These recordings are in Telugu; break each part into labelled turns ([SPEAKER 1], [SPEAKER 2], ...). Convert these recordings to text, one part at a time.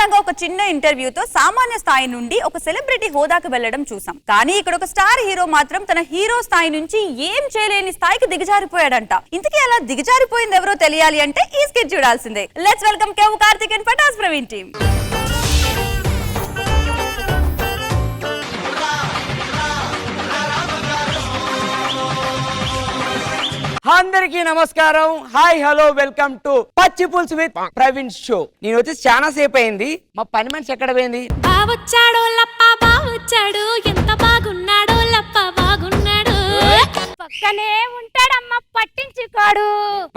[SPEAKER 1] సాధారణంగా ఒక చిన్న ఇంటర్వ్యూతో సామాన్య స్థాయి నుండి ఒక సెలబ్రిటీ హోదాకు వెళ్లడం చూసాం. కానీ ఇక్కడ ఒక స్టార్ హీరో మాత్రం తన హీరో స్థాయి నుంచి ఏం చేయలేని స్థాయికి దిగజారిపోయాడంట. ఇంతకీ అలా దిగజారిపోయింది ఎవరో తెలియాలి అంటే ఈ స్కిట్ చూడాల్సిందే. Let's welcome Kevvu Karthik and Patas Praveen team.
[SPEAKER 2] అందరికీ నమస్కారం. హాయ్ హలో వెల్కమ్ టు పచ్చి పులుసు విత్ ప్రవీణ్ షో. నేను వచ్చి చాలా సేపు అయింది. మా పని మనిషి ఎక్కడ పోయింది?
[SPEAKER 3] బావొచ్చాడో లప్ప బావొచ్చాడు, ఎంత బాగున్నాడో లప్ప బాగున్నాడు. పక్కనే ఉంటాడమ్మ పట్టించుకోడు.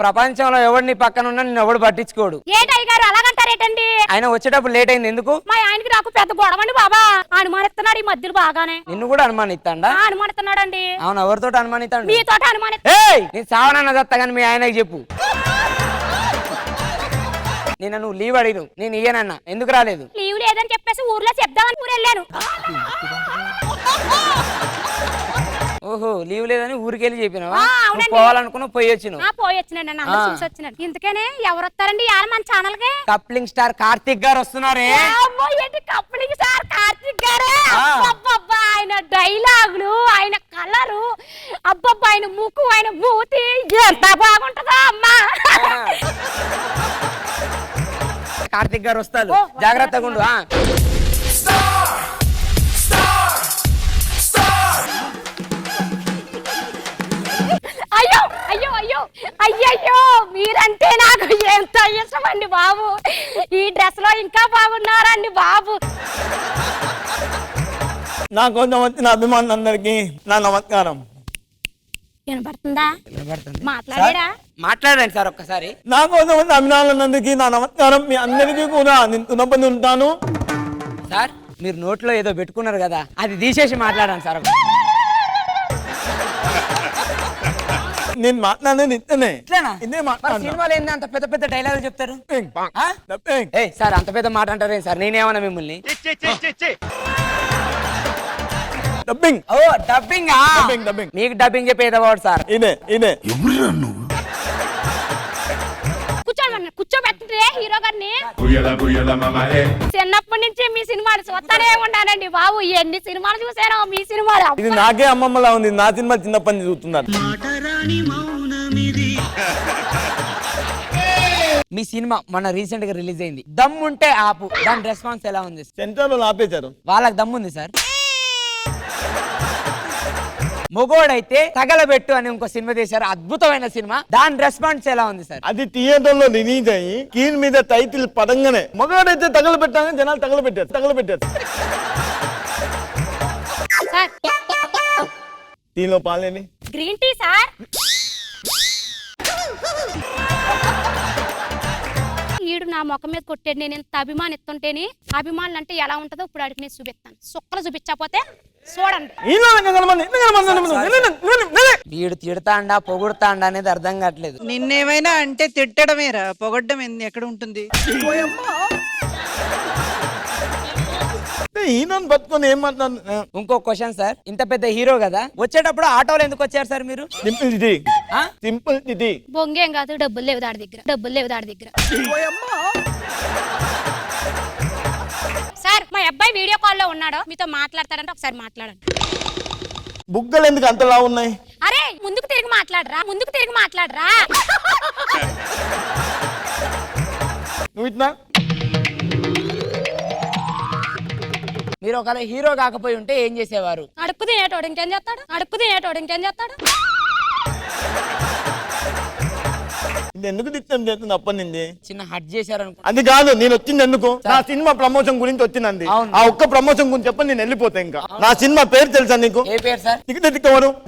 [SPEAKER 2] ప్రపంచంలో ఎవడిని పక్కన ఉన్నా నేను ఎవడు పట్టించుకోడు.
[SPEAKER 3] ఏటయ్య గారు అలాగంటారేటండి?
[SPEAKER 2] ఆయన వచ్చేటప్పుడు లేట్ అయింది ఎందుకు?
[SPEAKER 3] మా ఆయనకి నాకు పెద్ద గొడవండి బాబా. అనుమానిస్తున్నాడు ఈ మధ్యలో బాగానే.
[SPEAKER 2] నిన్ను కూడా అనుమానిస్తాడా?
[SPEAKER 3] అనుమానిస్తున్నాడండి.
[SPEAKER 2] అవును, ఎవరితో అనుమానిస్తాడు?
[SPEAKER 3] మీతో అనుమాని.
[SPEAKER 2] నేను సావనన్న దత్తా కానీ మీ ఆయనకి చెప్పు. నేను నువ్వు లీవ్ అడిగిను, నేను ఇయ్యనన్నా. ఎందుకు రాలేదు?
[SPEAKER 3] లీవ్ లేదని చెప్పేసి ఊర్లో చెప్దామని ఊరు వెళ్ళాను.
[SPEAKER 2] ఓహో, లీవ్ లేదని ఊరికెళ్ళి చెప్పినావా? పోవాలనుకున్నా పోయి వచ్చినావు.
[SPEAKER 3] ఇంతకనే ఎవరు వస్తారండి ఇవాళ మన ఛానల్ కి?
[SPEAKER 2] కప్లింగ్ స్టార్ కార్తిక్ గారు వస్తున్నారే.
[SPEAKER 3] కప్లింగ్ స్టార్ కార్తిక్ గారే. అబ్బబ్బా, ఆయన డైలాగులు, ఆయన కలరు, అబ్బబ్బా ఆయన ముక్కు, ఆయన మూతి ఎంత బాగుంటుందా అమ్మా.
[SPEAKER 2] కార్తిక్ గారు వస్తారు, జాగ్రత్తగా ఉండు.
[SPEAKER 3] అయ్యో అయ్యో అయ్యో అయ్యయ్యో, మీరంటే నాకు ఎంత ఇష్టం అండి బాబు. ఈ డ్రెస్ లో ఇంకా బాగున్నారండి బాబు.
[SPEAKER 4] నా కోసం వచ్చిన అభిమానులందరికీ నా నమస్కారం.
[SPEAKER 3] వినపడుతుందా?
[SPEAKER 2] వినపడుతుంది.
[SPEAKER 3] మాట్లాడారా?
[SPEAKER 2] మాట్లాడండి సార్ ఒక్కసారి.
[SPEAKER 4] నా కోసం వచ్చిన అభిమానులందరికీ నా నమస్కారం. మీ అందరికీ కూడా నేను రుణపడి ఉంటాను.
[SPEAKER 2] సార్, మీరు నోట్లో ఏదో పెట్టుకున్నారు కదా, అది తీసేసి మాట్లాడండి సార్.
[SPEAKER 4] నేను మాట్లాడేది ఇట్లనే.
[SPEAKER 2] సినిమాలో ఏంది అంత పెద్ద పెద్ద డైలాగులు చెప్తారు? సార్, అంత పెద్ద మాట అంటారే సార్? నేనేమన్నా మిమ్మల్ని?
[SPEAKER 4] డబ్బింగ్.
[SPEAKER 2] ఓ డబ్బింగ్.
[SPEAKER 4] డబ్బింగ్.
[SPEAKER 2] మీకు డబ్బింగ్ చెప్పేది వాడు సార్.
[SPEAKER 4] ఇదే
[SPEAKER 3] కూర్చోండి, కూర్చోబెట్టే హీరో గారిని. చిన్నప్పటి నుంచి మీ సినిమాలు చూస్తానే ఉన్నానండి బాబు. ఎన్ని సినిమాలు చూసారో మీ సినిమాలు.
[SPEAKER 4] ఇది నాకే అమ్మమ్మలా ఉంది. నా సినిమా చిన్నప్పటి నుంచి చూస్తున్నారు.
[SPEAKER 2] మీ సినిమా మొన్న రీసెంట్ గా రిలీజ్ అయింది, దమ్ముంటే ఆపు. దాని రెస్పాన్స్ ఎలా ఉంది?
[SPEAKER 4] సెంటర్ లో ఆపేశారు.
[SPEAKER 2] వాళ్ళకి దమ్ముంది సార్. మొగోడైతే తగలబెట్టు అని ఇంకో సినిమా తీశారు, అద్భుతమైన సినిమా. దాని రెస్పాన్స్ ఎలా ఉంది సార్?
[SPEAKER 4] అది థియేటర్ లో రిలీజ్ అయ్యి స్క్రీన్ మీద టైటిల్ పడంగానే మగవాడైతే తగలబెట్టాలని జనాలు తగలబెట్టారు.
[SPEAKER 3] సార్,
[SPEAKER 4] టీలో పాలేని
[SPEAKER 3] గ్రీన్ టీ సార్. ఈడు నా ముఖం మీద కొట్టాడు. నేను ఎంత అభిమానిస్తుంటేని, అభిమానులు అంటే ఎలా ఉంటుందో ఇప్పుడు అడిగి నేను చూపిస్తాను. సుక్కలు చూపించకపోతే చూడండి.
[SPEAKER 2] వీడు తిడతాండా పొగుడతాండా అనేది అర్థం కావట్లేదు.
[SPEAKER 5] నిన్నేమైనా అంటే తిట్టడమేరా, పొగడ్డం ఎక్కడ ఉంటుంది?
[SPEAKER 4] ఈయనను పట్టుకొని ఏం మాట్లాడు.
[SPEAKER 2] ఇంకో క్వశ్చన్ సార్, ఇంత పెద్ద హీరో కదా, వచ్చేటప్పుడు ఆటోలో ఎందుకు వచ్చారు సార్ మీరు?
[SPEAKER 4] సింపుల్ ఇది.
[SPEAKER 3] బొంగేం కాదు, డబ్బులు లేవు దాడి దగ్గర. సార్, మా అబ్బాయి వీడియో కాల్ లో ఉన్నాడు, మీతో మాట్లాడతాడంటే ఒకసారి మాట్లాడండి.
[SPEAKER 4] బుగ్గలు ఎందుకు అంతలా ఉన్నాయి?
[SPEAKER 3] అరే, ముందుకు తిరిగి మాట్లాడరా.
[SPEAKER 4] నువ్వు ఇట్లా
[SPEAKER 2] మీరు ఒకవేళ హీరో కాకపోయి ఉంటే ఏం చేసేవారు?
[SPEAKER 3] అడుక్కు తినేటోడు ఇంకేం చేస్తాడు?
[SPEAKER 4] ఇది ఎందుకు డిస్టర్బ్ చేస్తుంది అప్పటి నుంచి?
[SPEAKER 2] చిన్న హట్ చేశారు.
[SPEAKER 4] అది కాదు, నేను వచ్చింది ఎందుకు? నా సినిమా ప్రమోషన్ గురించి వచ్చింది. ఆ ఒక్క ప్రమోషన్ గురించి చెప్పని నేను వెళ్ళిపోతా. ఇంకా నా సినిమా పేరు తెలుసా నీకు?
[SPEAKER 2] ఏ పేరు సార్?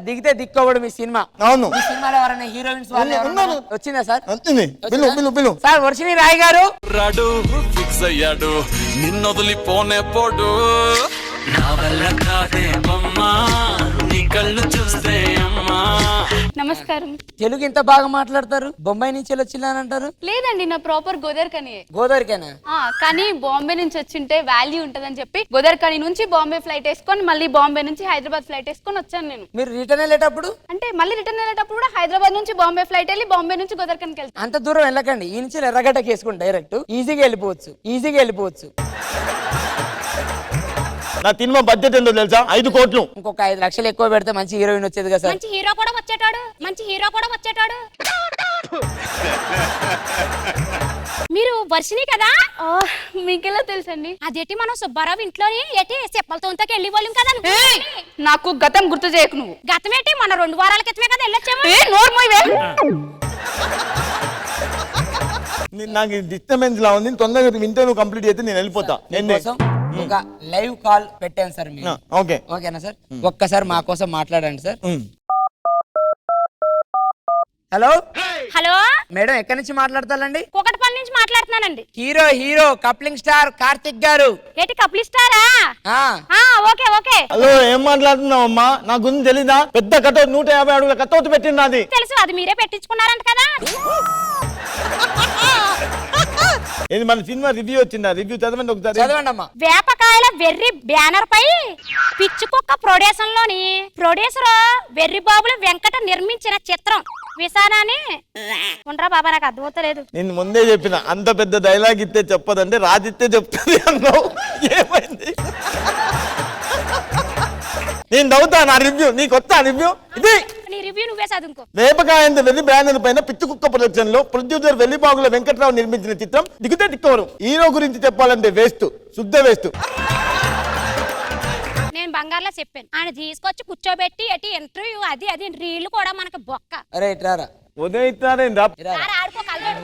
[SPEAKER 4] దిగితే
[SPEAKER 2] దిక్కోవడు మీ సినిమా.
[SPEAKER 4] అవును.
[SPEAKER 2] మీ సినిమాలో ఎవరైనా హీరోయిన్స్ వచ్చిందా సార్?
[SPEAKER 4] వచ్చింది. పిలు
[SPEAKER 2] సార్, వర్షిణి రాయ్ గారు
[SPEAKER 6] రాడు ఫిక్స్ అయ్యాడు, నిన్నొదిలిపోనే పోడు. నా వల్ల కాదే బొమ్మా, నీ కళ్ళు చూస్తే అమ్మా.
[SPEAKER 3] నమస్కారం.
[SPEAKER 2] తెలుగు ఇంత బాగా మాట్లాడతారు, బొంబాయి నుంచి వచ్చిందని అంటారు.
[SPEAKER 3] లేదండి, నా ప్రాపర్ గోదావరికని.
[SPEAKER 2] గోదావరికేనా?
[SPEAKER 3] కానీ బాంబే నుంచి వచ్చింటే వాల్యూ ఉంటదని చెప్పి గోదావరికని నుంచి బాంబే ఫ్లైట్ వేసుకొని మళ్ళీ బాంబే నుంచి హైదరాబాద్ ఫ్లైట్ వేసుకొని వచ్చాను నేను.
[SPEAKER 2] మీరు రిటర్న్ వెళ్ళేటప్పుడు
[SPEAKER 3] అంటే మళ్ళీ రిటర్న్ వెళ్ళేటప్పుడు కూడా హైదరాబాద్ నుంచి బాంబే ఫ్లైట్ వెళ్ళి బాంబే నుంచి గోదావరికనికి వెళ్తాను.
[SPEAKER 2] అంత దూరం వెళ్ళకండి, ఈ నుంచి ఎర్రగడ్డకి వేసుకుని డైరెక్ట్ ఈజీగా వెళ్ళిపోవచ్చు.
[SPEAKER 4] నా సినిమా బడ్జెట్ ఎంతో తెలుసా? 5 కోట్లు.
[SPEAKER 2] ఇంకొక 5 లక్షలు ఎక్కువ పెడితే మంచి హీరోయిన్ వచ్చేది కదా సార్.
[SPEAKER 3] మంచి హీరో కూడా వచ్చేటాడు. మీరు వర్షిని కదా? మీకెలా తెలుసండి? అదేంటి మనం సుబ్బారావు ఇంట్లోని ఏటి చెప్పలతో వెళ్ళి వాళ్ళం కదా. నాకు గతం గుర్తు చేయకు నువ్వు. గతం ఏంటి? మన 2 వారాల క్రితమే కదా వెళ్ళొచ్చాము.
[SPEAKER 4] నాకు డిస్టర్బెన్స్ లా ఉంది, తొందరగా ఇంటర్వ్యూ కంప్లీట్ అయితే నేను వెళ్ళిపోతా.
[SPEAKER 2] కోసం ఒక లైవ్ కాల్ పెట్టాను సార్ మీరు. ఓకేనా సార్? ఒక్కసారి మా కోసం మాట్లాడండి సార్. హలో మేడం, ఎక్కడి నుంచి మాట్లాడతారండి?
[SPEAKER 3] కూకటపల్లి నుంచి మాట్లాడుతున్నానండి.
[SPEAKER 2] హీరో కప్లింగ్ స్టార్ కార్తిక్ గారు.
[SPEAKER 3] ఏంటి కప్లింగ్ స్టారా? ఓకే.
[SPEAKER 4] హలో, ఏం మాట్లాడుతున్నావు అమ్మా? నా గురించి తెలీదా? పెద్ద కటౌట్ 150 అడుగుల కటౌట్ పెట్టింది నాది.
[SPEAKER 3] తెలుసు, అది మీరే పెట్టించుకున్నారంట కదా.
[SPEAKER 4] ఇది మన సినిమా రివ్యూ వచ్చిందా? రివ్యూ చదవండి ఒకసారి.
[SPEAKER 2] చదవండి అమ్మా.
[SPEAKER 3] వేపకాయల వెర్రి బ్యానర్ పై పిచ్చి కుక్క ప్రొడ్యూసర్ వెర్రి బాబుల వెంకట నిర్మించిన చిత్రం విసానాన్ని ఉండరా బాబా, నాకు అర్థమవుతలేదు.
[SPEAKER 4] నేను ముందే చెప్పిన, అంత పెద్ద డైలాగ్ ఇస్తే చెప్పదంటే రాజిత్తే చెప్తుంది అన్నావు. ఏమైంది? నేను నవ్వుతా. నా రివ్యూ నీకు వస్తా. రివ్యూ ఇది.
[SPEAKER 3] నీ రివ్యూ నువ్వే చదువుకో.
[SPEAKER 4] వేపకాయంత వెళ్లి బ్యానర్ పైన పిచ్చి కుక్క ప్రొడక్షన్ లో ప్రొడ్యూసర్ వెల్లిబాగుల వెంకట్రావు నిర్మించిన చిత్రం దిగుతే దిక్కవరు. హీరో గురించి చెప్పాలంటే వేస్ట్, శుద్ధ వేస్ట్.
[SPEAKER 3] నేను బంగారులో చెప్పాను, ఆయన తీసుకొచ్చి కూర్చోబెట్టి ఎట్టి ఇంటర్వ్యూ అది రీళ్లు కూడా మనకు బొక్క.
[SPEAKER 2] అరే ఇట్రారా.
[SPEAKER 4] ఉదయిస్తారేందా?
[SPEAKER 3] ఆడుకో కలవాడు.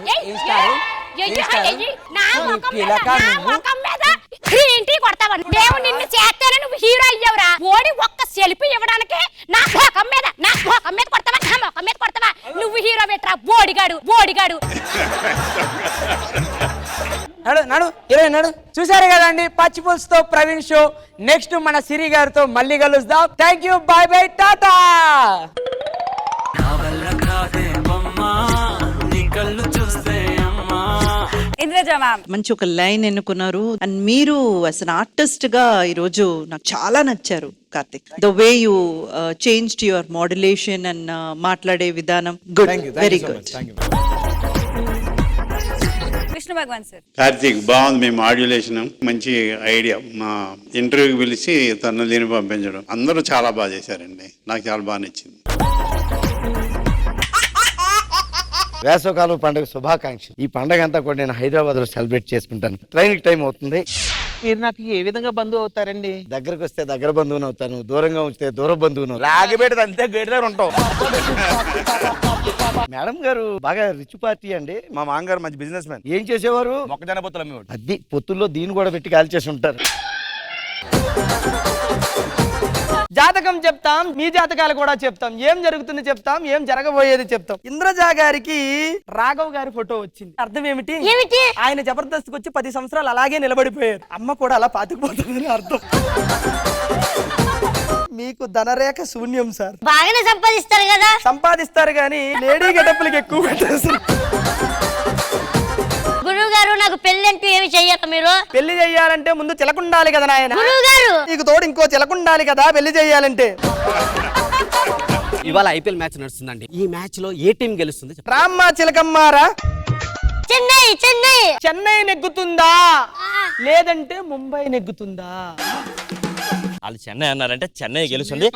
[SPEAKER 3] ఏంటి కొడతావా? దేవుడు నిన్ను చేస్తేనే నువ్వు హీరో అయ్యావురా. ఓడి ఒక్క సెల్ఫీ ఇవ్వడానికి నా ముఖం మీద కొడతావా? నా ముఖం మీద కొడతావా? నువ్వు హీరో పెట్టరా బోడిగాడు.
[SPEAKER 2] నడు హీరోయిన్ నడు. చూసారు కదండి పచ్చి పులుసుతో ప్రవీణ్ షో. నెక్స్ట్ మన సిరి గారితో మళ్ళీ కలుద్దాం. Thank you, by by, Tata.
[SPEAKER 1] Indraja ma'am
[SPEAKER 5] మంచి ఒక లైన్ ఎన్నుకున్నారు. అండ్ మీరు అసలు ఆర్టిస్ట్ గా ఈరోజు నాకు చాలా నచ్చారు Karthik. The way you changed your modulation and మాట్లాడే విధానం. Good, very good.
[SPEAKER 1] Vishnu Bhagwan sir.
[SPEAKER 7] Karthik బాగుంది. మీ మాడ్యులేషన్ మంచి ఐడియా. మా ఇంటర్వ్యూకి పిలిచి తన దీన్ని పంపించడం అందరూ చాలా బాగా చేశారండి. నాకు చాలా బాగా నచ్చింది.
[SPEAKER 4] వేసవకాలం పండుగ శుభాకాంక్షలు. ఈ పండుగ అంతా కూడా నేను హైదరాబాద్ లో సెలబ్రేట్ చేసుకుంటాను. ట్రైన్ టైం అవుతుంది.
[SPEAKER 5] మీరు నాకు ఏ విధంగా బంధువు అవుతారండి?
[SPEAKER 4] దగ్గరకు వస్తే దగ్గర బంధువుని అవుతాను, దూరంగా ఉంచితే దూర బంధువును. లాగిపెడితే అంతే గేట్ దగ్గర ఉంటావు. మేడం గారు బాగా రిచ్ పార్టీ అండి. మా మామగారు మంచి బిజినెస్ మ్యాన్. ఏం చేసేవారు? మొక్కజొన్న పొత్తులు అమ్మేవాడు. అది పొత్తుల్లో దీన్ని కూడా పెట్టి కాల్చేసి ఉంటారు.
[SPEAKER 8] జాతకం చెప్తాం, మీ జాతకాలు కూడా చెప్తాం. ఏం జరుగుతుంది చెప్తాం, ఏం జరగబోయేది చెప్తాం. ఇంద్రజా గారికి రాఘవ్ గారి ఫోటో వచ్చింది. అర్థం ఏమిటి? ఆయన జబర్దస్త్ వచ్చి 10 సంవత్సరాలు అలాగే నిలబడిపోయారు. అమ్మ కూడా అలా పాతుకుపోతుందని అర్థం. మీకు ధనరేఖ శూన్యం సార్.
[SPEAKER 3] బాగానే సంపాదిస్తారు కదా.
[SPEAKER 8] సంపాదిస్తారు గానీ లేడీ గెటప్పులకి ఎక్కువ పెట్టేస్తారు.
[SPEAKER 3] గురువు గారు, నాకు పెళ్లి అంటూ ఏమి చెయ్యాలి మీరు?
[SPEAKER 8] పెళ్లి చెయ్యాలంటే ముందు చిలకుండాలి కదా నాయన.
[SPEAKER 3] గురువు గారు,
[SPEAKER 8] నీకు తోడు ఇంకో చిలకుండాలి కదా పెళ్లి చెయ్యాలంటే.
[SPEAKER 9] ఇవాళ ఐపీఎల్ మ్యాచ్ నడుస్తుందండి. ఈ మ్యాచ్ లో ఏ టీం గెలుస్తుంది?
[SPEAKER 8] రామ్మ చిలకమ్మారా.
[SPEAKER 3] చెన్నై
[SPEAKER 8] చెన్నై నెగ్గుతుందా లేదంటే ముంబై నెగ్గుతుందా?
[SPEAKER 9] వాళ్ళు చెన్నై అన్నారంటే చెన్నై గెలుస్తుంది.